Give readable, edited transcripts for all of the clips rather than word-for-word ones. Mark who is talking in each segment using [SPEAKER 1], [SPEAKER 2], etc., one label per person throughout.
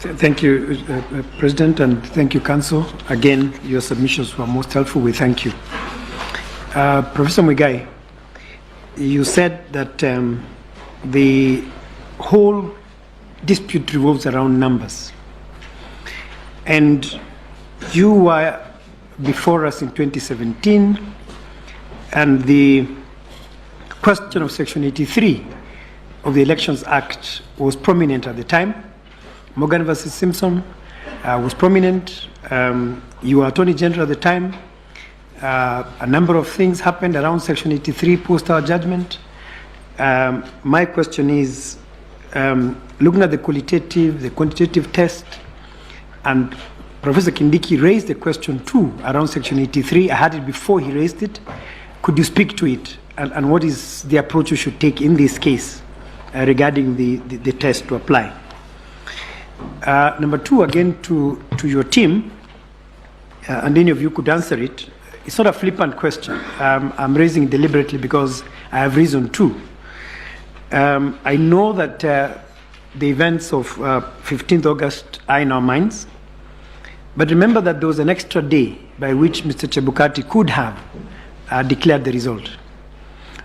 [SPEAKER 1] Thank you, President, and thank you, Council. Again, your submissions were most helpful. We thank you. Professor Muigai, you said that the whole dispute revolves around numbers. And you were before us in 2017, and the question of Section 83 of the Elections Act was prominent at the time. Morgan versus Simpson was prominent. You were Attorney General at the time. A number of things happened around Section 83 post our judgment. My question is, looking at the qualitative, the quantitative test, and Professor Kindiki raised the question too around Section 83. I had it before he raised it. Could you speak to it, and what is the approach you should take in this case regarding the test to apply? Number two, again to your team, and any of you could answer it. It's not a flippant question. I'm raising it deliberately because I have reason to. I know that the events of 15th August are in our minds, but remember that there was an extra day by which Mr. Chebukati could have declared the result.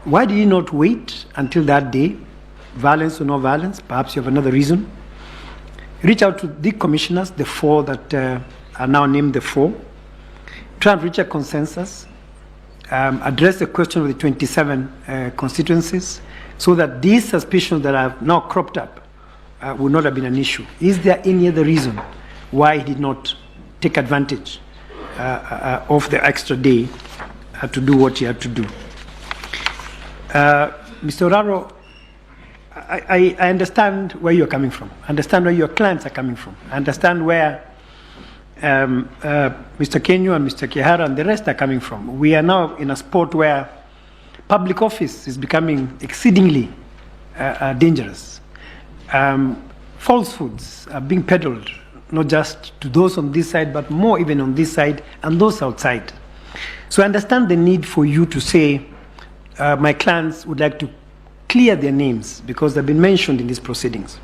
[SPEAKER 1] Why did he not wait until that day? Violence or no violence? Perhaps you have another reason. Reach out to the commissioners, the four that are now named the four. Try and reach a consensus. Address the question of the 27 constituencies so that these suspicions that have now cropped up would not have been an issue. Is there any other reason why he did not take advantage of the extra day to do what he had to do? Mr. Oraro, I understand where you're coming from. I understand where your clients are coming from. I understand where Mr. Kenyo and Mr. Kihara and the rest are coming from. We are now in a sport where public office is becoming exceedingly dangerous. Falsehoods are being peddled, not just to those on this side, but more even on this side and those outside. So I understand the need for you to say, my clients would like to clear their names because they've been mentioned in these proceedings.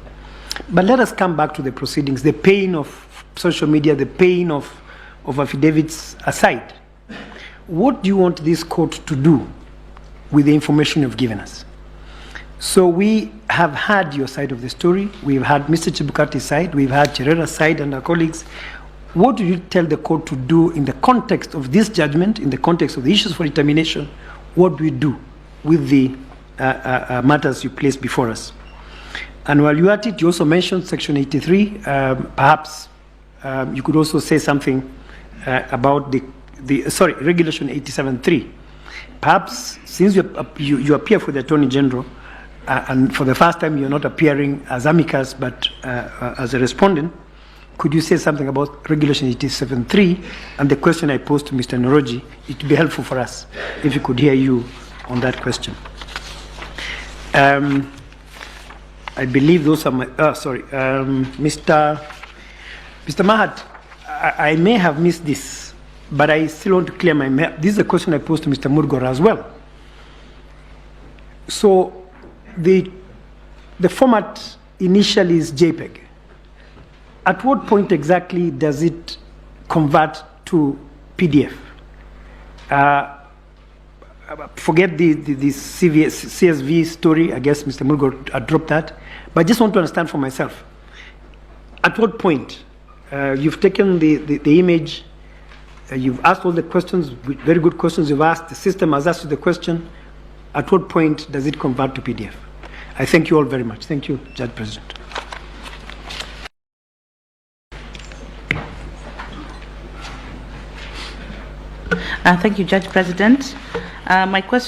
[SPEAKER 1] But let us come back to the proceedings, the pain of social media, the pain of affidavits aside. What do you want this court to do with the information you've given us? So we have had your side of the story. We've had Mr. Chebukati's side. We've had Cherera's side and our colleagues. What do you tell the court to do in the context of this judgment, in the context of the issues for determination? What do we do with the matters you placed before us? And while you're at it, you also mentioned Section 83. Perhaps you could also say something about Regulation 87.3. Perhaps since you appear for the Attorney General, and for the first time you're not appearing as amicus but as a respondent, could you say something about Regulation 87.3 and the question I posed to Mr. Noroji? It would be helpful for us if we could hear you on that question. I believe those are my, Mr. Mahat, I may have missed this, but I still want to clear my, this is a question I posed to Mr. Murgor as well. So the format initially is JPEG. At what point exactly does it convert to PDF? Forget the CSV story. I guess Mr. Mulgo dropped that. But I just want to understand for myself. At what point you've taken the image, you've asked all the questions, very good questions you've asked, the system has asked you the question. At what point does it convert to PDF? I thank you all very much. Thank you, Judge President.
[SPEAKER 2] Thank you, Judge President. My question